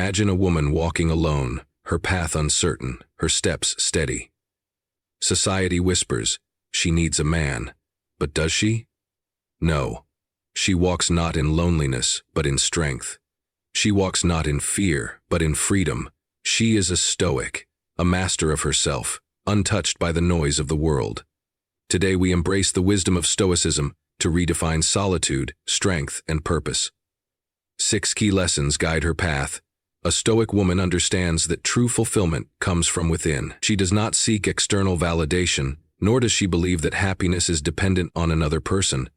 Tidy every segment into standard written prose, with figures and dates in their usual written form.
Imagine a woman walking alone, her path uncertain, her steps steady. Society whispers, she needs a man. But does she? No. She walks not in loneliness, but in strength. She walks not in fear, but in freedom. She is a Stoic, a master of herself, untouched by the noise of the world. Today we embrace the wisdom of Stoicism to redefine solitude, strength, and purpose. 6 key lessons guide her path. A Stoic woman understands that true fulfillment comes from within. She does not seek external validation, nor does she believe that happiness is dependent on another person.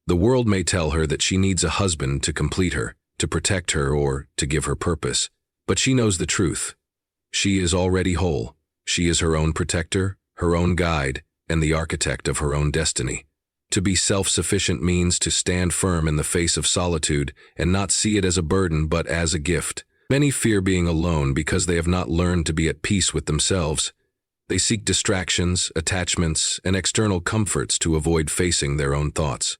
The world may tell her that she needs a husband to complete her, to protect her, or to give her purpose. But she knows the truth. She is already whole. She is her own protector, her own guide, and the architect of her own destiny. To be self-sufficient means to stand firm in the face of solitude and not see it as a burden but as a gift. Many fear being alone because they have not learned to be at peace with themselves. They seek distractions, attachments, and external comforts to avoid facing their own thoughts.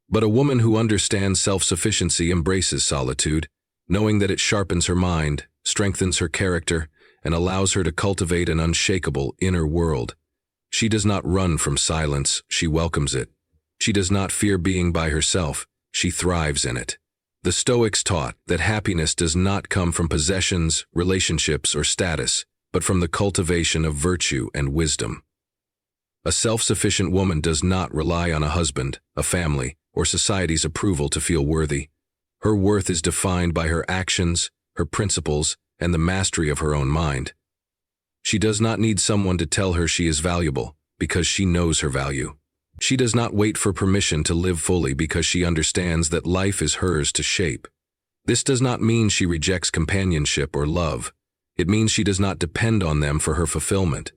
But a woman who understands self-sufficiency embraces solitude, knowing that it sharpens her mind, strengthens her character, and allows her to cultivate an unshakable inner world. She does not run from silence, she welcomes it. She does not fear being by herself, she thrives in it. The Stoics taught that happiness does not come from possessions, relationships, or status, but from the cultivation of virtue and wisdom. A self-sufficient woman does not rely on a husband, a family, or society's approval to feel worthy. Her worth is defined by her actions, her principles, and the mastery of her own mind. She does not need someone to tell her she is valuable, because she knows her value. She does not wait for permission to live fully because she understands that life is hers to shape. This does not mean she rejects companionship or love. It means she does not depend on them for her fulfillment.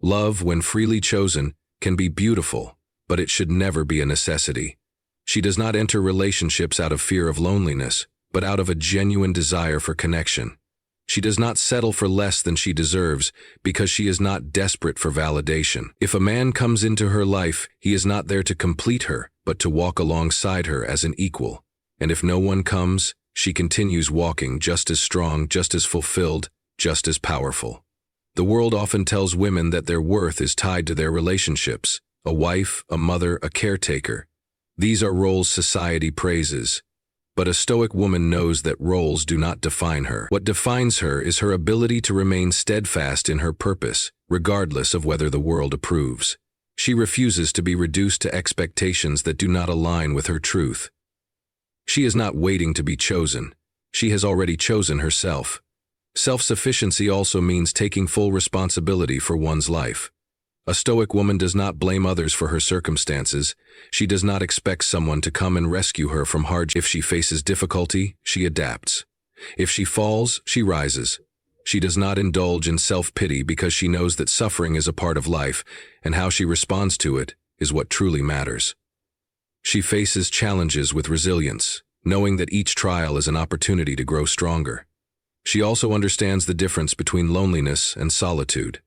Love, when freely chosen, can be beautiful, but it should never be a necessity. She does not enter relationships out of fear of loneliness, but out of a genuine desire for connection. She does not settle for less than she deserves because she is not desperate for validation. If a man comes into her life, he is not there to complete her, but to walk alongside her as an equal. And if no one comes, she continues walking just as strong, just as fulfilled, just as powerful. The world often tells women that their worth is tied to their relationships, a wife, a mother, a caretaker. These are roles society praises. But a Stoic woman knows that roles do not define her. What defines her is her ability to remain steadfast in her purpose, regardless of whether the world approves. She refuses to be reduced to expectations that do not align with her truth. She is not waiting to be chosen. She has already chosen herself. Self-sufficiency also means taking full responsibility for one's life. A Stoic woman does not blame others for her circumstances. She does not expect someone to come and rescue her from hardship. If she faces difficulty, she adapts. If she falls, she rises. She does not indulge in self-pity because she knows that suffering is a part of life, and how she responds to it is what truly matters. She faces challenges with resilience, knowing that each trial is an opportunity to grow stronger. She also understands the difference between loneliness and solitude.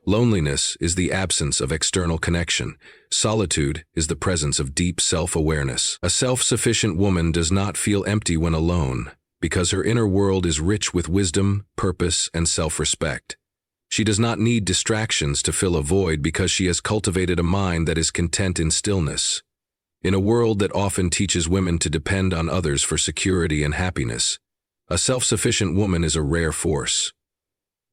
Loneliness is the absence of external connection. Solitude is the presence of deep self-awareness. A self-sufficient woman does not feel empty when alone, because her inner world is rich with wisdom, purpose, and self-respect. She does not need distractions to fill a void because she has cultivated a mind that is content in stillness. In a world that often teaches women to depend on others for security and happiness, a self-sufficient woman is a rare force.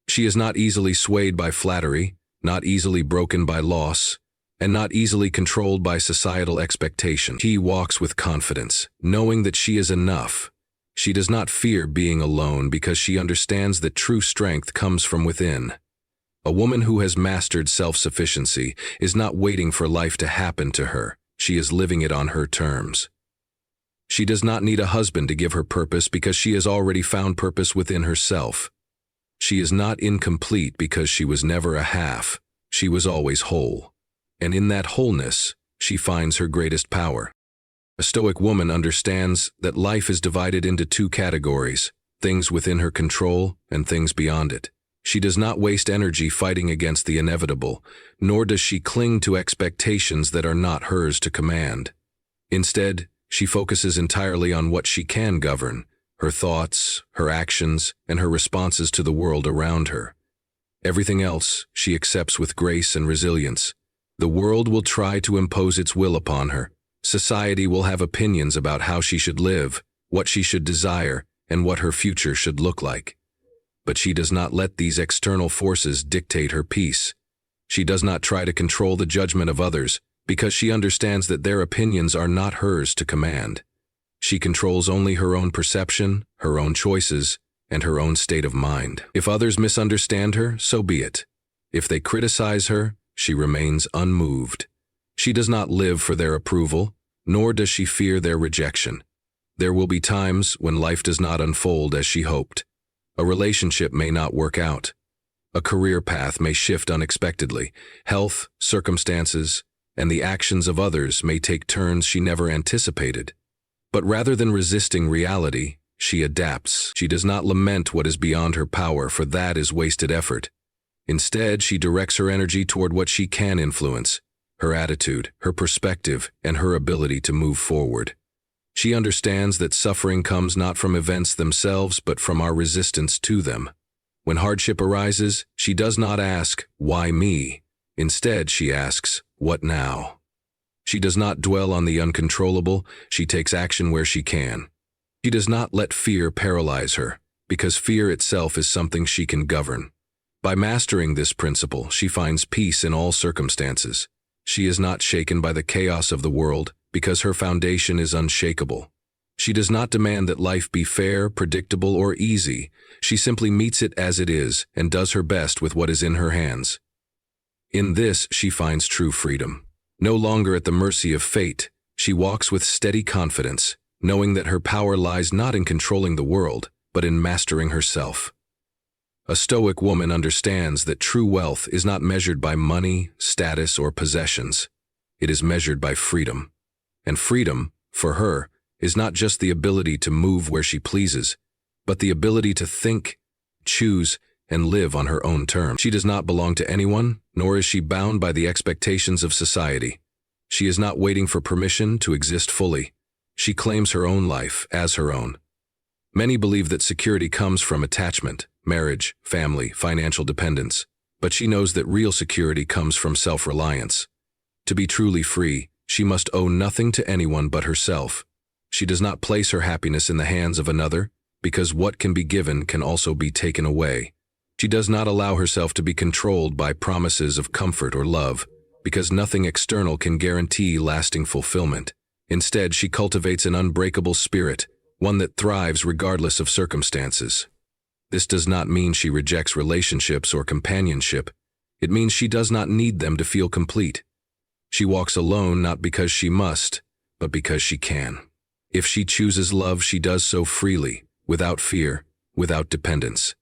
She is not easily swayed by flattery, not easily broken by loss, and not easily controlled by societal expectation. She walks with confidence, knowing that she is enough. She does not fear being alone because she understands that true strength comes from within. A woman who has mastered self-sufficiency is not waiting for life to happen to her. She is living it on her terms. She does not need a husband to give her purpose because she has already found purpose within herself. She is not incomplete because she was never a half. She was always whole. And in that wholeness, she finds her greatest power. A Stoic woman understands that life is divided into 2 categories, things within her control and things beyond it. She does not waste energy fighting against the inevitable, nor does she cling to expectations that are not hers to command. Instead, she focuses entirely on what she can govern, her thoughts, her actions, and her responses to the world around her. Everything else she accepts with grace and resilience. The world will try to impose its will upon her. Society will have opinions about how she should live, what she should desire, and what her future should look like. But she does not let these external forces dictate her peace. She does not try to control the judgment of others, because she understands that their opinions are not hers to command. She controls only her own perception, her own choices, and her own state of mind. If others misunderstand her, so be it. If they criticize her, she remains unmoved. She does not live for their approval, nor does she fear their rejection. There will be times when life does not unfold as she hoped. A relationship may not work out. A career path may shift unexpectedly. Health, circumstances, and the actions of others may take turns she never anticipated. But rather than resisting reality, she adapts. She does not lament what is beyond her power, for that is wasted effort. Instead, she directs her energy toward what she can influence: her attitude, her perspective, and her ability to move forward. She understands that suffering comes not from events themselves, but from our resistance to them. When hardship arises, she does not ask, "Why me?" Instead, she asks, "What now?" She does not dwell on the uncontrollable, she takes action where she can. She does not let fear paralyze her, because fear itself is something she can govern. By mastering this principle, she finds peace in all circumstances. She is not shaken by the chaos of the world, because her foundation is unshakable. She does not demand that life be fair, predictable, or easy. She simply meets it as it is and does her best with what is in her hands. In this, she finds true freedom. No longer at the mercy of fate, she walks with steady confidence, knowing that her power lies not in controlling the world, but in mastering herself. A Stoic woman understands that true wealth is not measured by money, status, or possessions. It is measured by freedom. And freedom, for her, is not just the ability to move where she pleases, but the ability to think, choose, and live on her own terms. She does not belong to anyone, nor is she bound by the expectations of society. She is not waiting for permission to exist fully. She claims her own life as her own. Many believe that security comes from attachment, marriage, family, financial dependence, but she knows that real security comes from self-reliance. To be truly free, she must owe nothing to anyone but herself. She does not place her happiness in the hands of another, because what can be given can also be taken away. She does not allow herself to be controlled by promises of comfort or love, because nothing external can guarantee lasting fulfillment. Instead, she cultivates an unbreakable spirit, one that thrives regardless of circumstances. This does not mean she rejects relationships or companionship. It means she does not need them to feel complete. She walks alone not because she must, but because she can. If she chooses love, she does so freely, without fear, without dependence.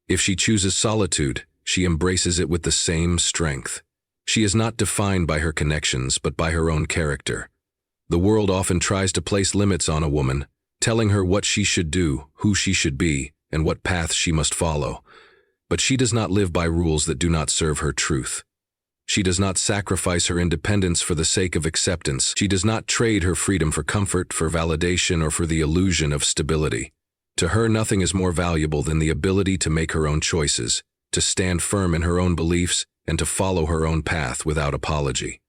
If she chooses solitude, she embraces it with the same strength. She is not defined by her connections, but by her own character. The world often tries to place limits on a woman, telling her what she should do, who she should be, and what path she must follow. But she does not live by rules that do not serve her truth. She does not sacrifice her independence for the sake of acceptance. She does not trade her freedom for comfort, for validation, or for the illusion of stability. To her, nothing is more valuable than the ability to make her own choices, to stand firm in her own beliefs, and to follow her own path without apology.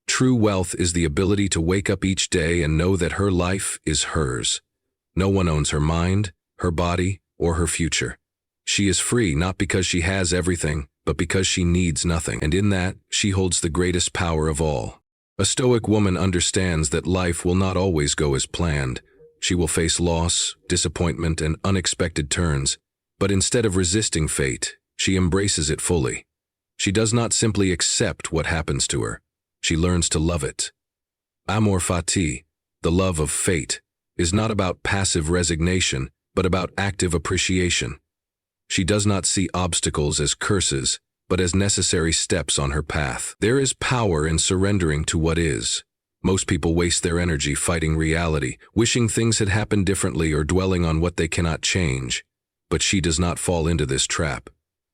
True wealth is the ability to wake up each day and know that her life is hers. No one owns her mind, her body, or her future. She is free not because she has everything, but because she needs nothing, and in that, she holds the greatest power of all. A Stoic woman understands that life will not always go as planned. She will face loss, disappointment, and unexpected turns, but instead of resisting fate, she embraces it fully. She does not simply accept what happens to her. She learns to love it. Amor, Fati, the love of fate, is not about passive resignation, but about active appreciation. She does not see obstacles as curses, but as necessary steps on her path. There is power in surrendering to what is. Most people waste their energy fighting reality, wishing things had happened differently or dwelling on what they cannot change. But she does not fall into this trap.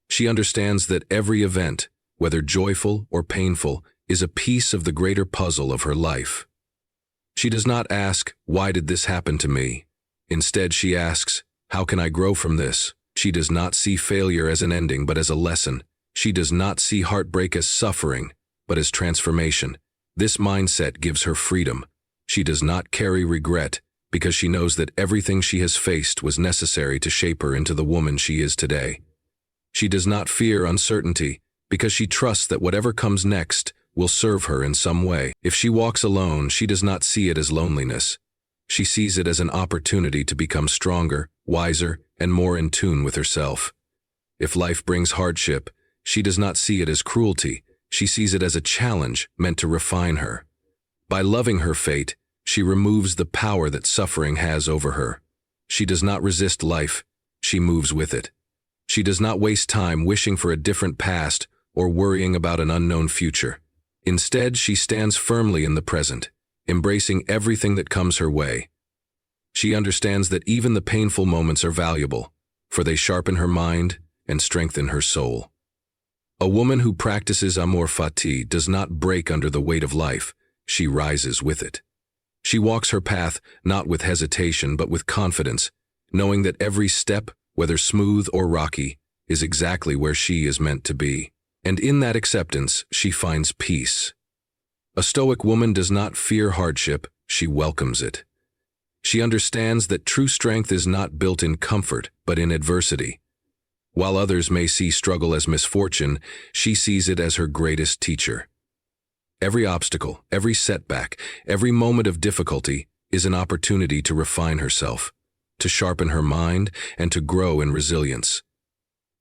She understands that every event, whether joyful or painful, is a piece of the greater puzzle of her life. She does not ask, "Why did this happen to me?" Instead, she asks, How can I grow from this? She does not see failure as an ending, but as a lesson. She does not see heartbreak as suffering, but as transformation. This mindset gives her freedom. She does not carry regret because she knows that everything she has faced was necessary to shape her into the woman she is today. She does not fear uncertainty because she trusts that whatever comes next will serve her in some way. If she walks alone, she does not see it as loneliness. She sees it as an opportunity to become stronger, wiser, and more in tune with herself. If life brings hardship, she does not see it as cruelty. She sees it as a challenge meant to refine her. By loving her fate, she removes the power that suffering has over her. She does not resist life, she moves with it. She does not waste time wishing for a different past or worrying about an unknown future. Instead, she stands firmly in the present, embracing everything that comes her way. She understands that even the painful moments are valuable, for they sharpen her mind and strengthen her soul. A woman who practices Amor Fati does not break under the weight of life, she rises with it. She walks her path not with hesitation but with confidence, knowing that every step, whether smooth or rocky, is exactly where she is meant to be. And in that acceptance, she finds peace. A Stoic woman does not fear hardship, she welcomes it. She understands that true strength is not built in comfort, but in adversity. While others may see struggle as misfortune, she sees it as her greatest teacher. Every obstacle, every setback, every moment of difficulty is an opportunity to refine herself, to sharpen her mind, and to grow in resilience.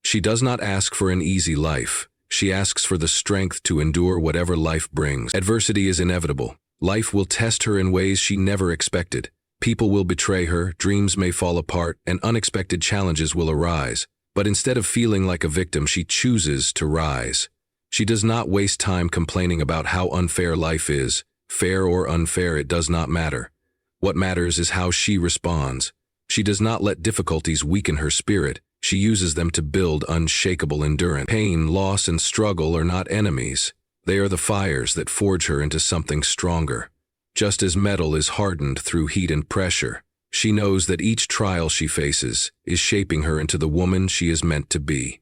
She does not ask for an easy life. She asks for the strength to endure whatever life brings. Adversity is inevitable. Life will test her in ways she never expected. People will betray her, dreams may fall apart, and unexpected challenges will arise. But instead of feeling like a victim, she chooses to rise. She does not waste time complaining about how unfair life is. Fair or unfair, it does not matter. What matters is how she responds. She does not let difficulties weaken her spirit. She uses them to build unshakable endurance. Pain, loss, and struggle are not enemies. They are the fires that forge her into something stronger. Just as metal is hardened through heat and pressure, she knows that each trial she faces is shaping her into the woman she is meant to be.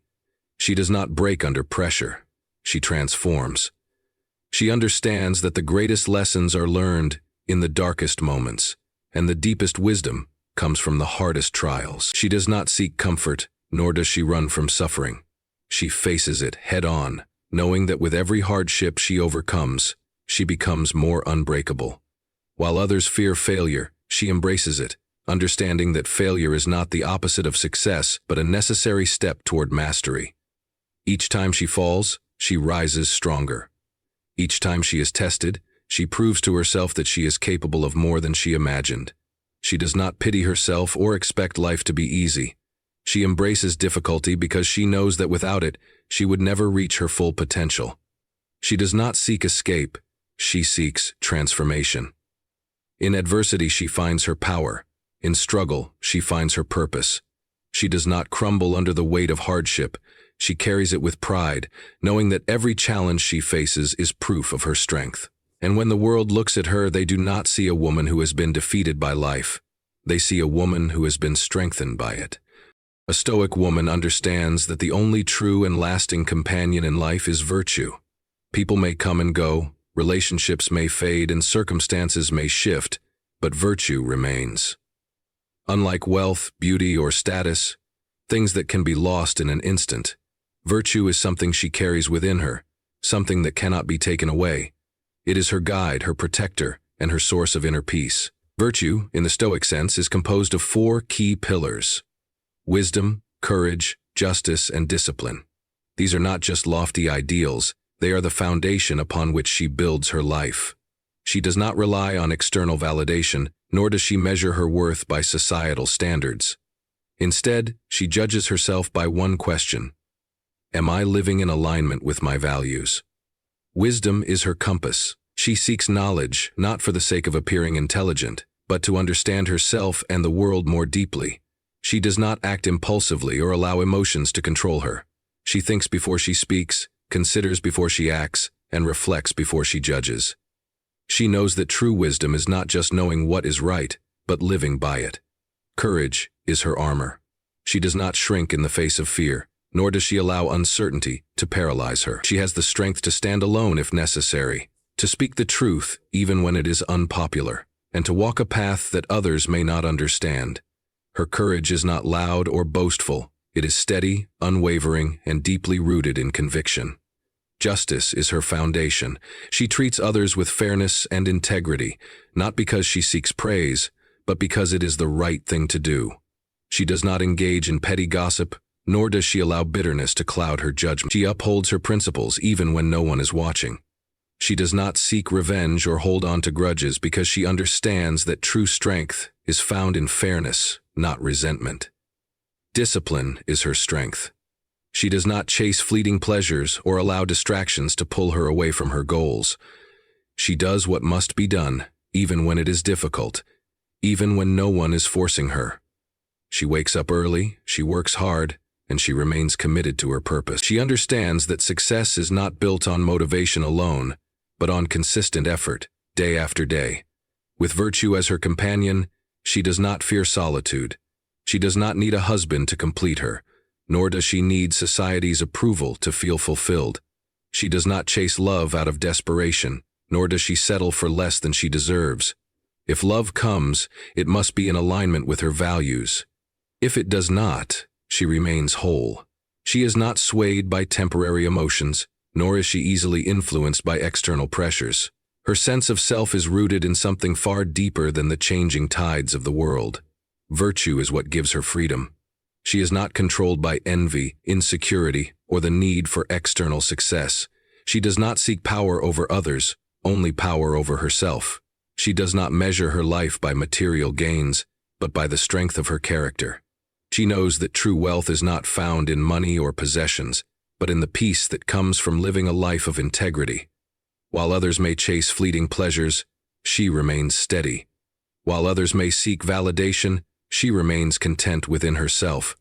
She does not break under pressure. She transforms. She understands that the greatest lessons are learned in the darkest moments, and the deepest wisdom comes from the hardest trials. She does not seek comfort, nor does she run from suffering. She faces it head-on, knowing that with every hardship she overcomes, she becomes more unbreakable. While others fear failure, she embraces it, understanding that failure is not the opposite of success, but a necessary step toward mastery. Each time she falls, she rises stronger. Each time she is tested, she proves to herself that she is capable of more than she imagined. She does not pity herself or expect life to be easy. She embraces difficulty because she knows that without it, she would never reach her full potential. She does not seek escape, she seeks transformation. In adversity, she finds her power. In struggle, she finds her purpose. She does not crumble under the weight of hardship. She carries it with pride, knowing that every challenge she faces is proof of her strength. And when the world looks at her, they do not see a woman who has been defeated by life. They see a woman who has been strengthened by it. A Stoic woman understands that the only true and lasting companion in life is virtue. People may come and go, relationships may fade, and circumstances may shift, but virtue remains. Unlike wealth, beauty, or status, things that can be lost in an instant, virtue is something she carries within her, something that cannot be taken away. It is her guide, her protector, and her source of inner peace. Virtue, in the Stoic sense, is composed of 4 key pillars: wisdom, courage, justice, and discipline. These are not just lofty ideals, they are the foundation upon which she builds her life. She does not rely on external validation, nor does she measure her worth by societal standards. Instead, she judges herself by one question: am I living in alignment with my values? Wisdom is her compass. She seeks knowledge, not for the sake of appearing intelligent, but to understand herself and the world more deeply. She does not act impulsively or allow emotions to control her. She thinks before she speaks, considers before she acts, and reflects before she judges. She knows that true wisdom is not just knowing what is right, but living by it. Courage is her armor. She does not shrink in the face of fear, nor does she allow uncertainty to paralyze her. She has the strength to stand alone if necessary, to speak the truth even when it is unpopular, and to walk a path that others may not understand. Her courage is not loud or boastful. It is steady, unwavering, and deeply rooted in conviction. Justice is her foundation. She treats others with fairness and integrity, not because she seeks praise, but because it is the right thing to do. She does not engage in petty gossip, nor does she allow bitterness to cloud her judgment. She upholds her principles even when no one is watching. She does not seek revenge or hold on to grudges because she understands that true strength is found in fairness, not resentment. Discipline is her strength. She does not chase fleeting pleasures or allow distractions to pull her away from her goals. She does what must be done, even when it is difficult, even when no one is forcing her. She wakes up early, she works hard, and she remains committed to her purpose. She understands that success is not built on motivation alone, but on consistent effort, day after day. With virtue as her companion, she does not fear solitude. She does not need a husband to complete her, nor does she need society's approval to feel fulfilled. She does not chase love out of desperation, nor does she settle for less than she deserves. If love comes, it must be in alignment with her values. If it does not, she remains whole. She is not swayed by temporary emotions, nor is she easily influenced by external pressures. Her sense of self is rooted in something far deeper than the changing tides of the world. Virtue is what gives her freedom. She is not controlled by envy, insecurity, or the need for external success. She does not seek power over others, only power over herself. She does not measure her life by material gains, but by the strength of her character. She knows that true wealth is not found in money or possessions, but in the peace that comes from living a life of integrity. While others may chase fleeting pleasures, she remains steady. While others may seek validation, she remains content within herself.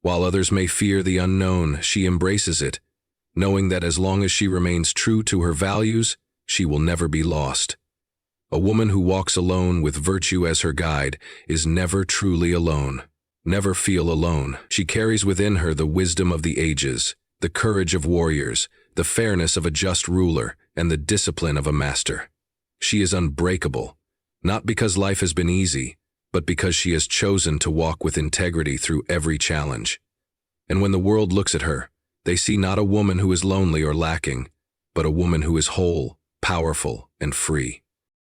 While others may fear the unknown, she embraces it, knowing that as long as she remains true to her values, she will never be lost. A woman who walks alone with virtue as her guide is never truly alone. Never feel alone. She carries within her the wisdom of the ages, the courage of warriors, the fairness of a just ruler, and the discipline of a master. She is unbreakable, not because life has been easy, but because she has chosen to walk with integrity through every challenge. And when the world looks at her, they see not a woman who is lonely or lacking, but a woman who is whole, powerful, and free.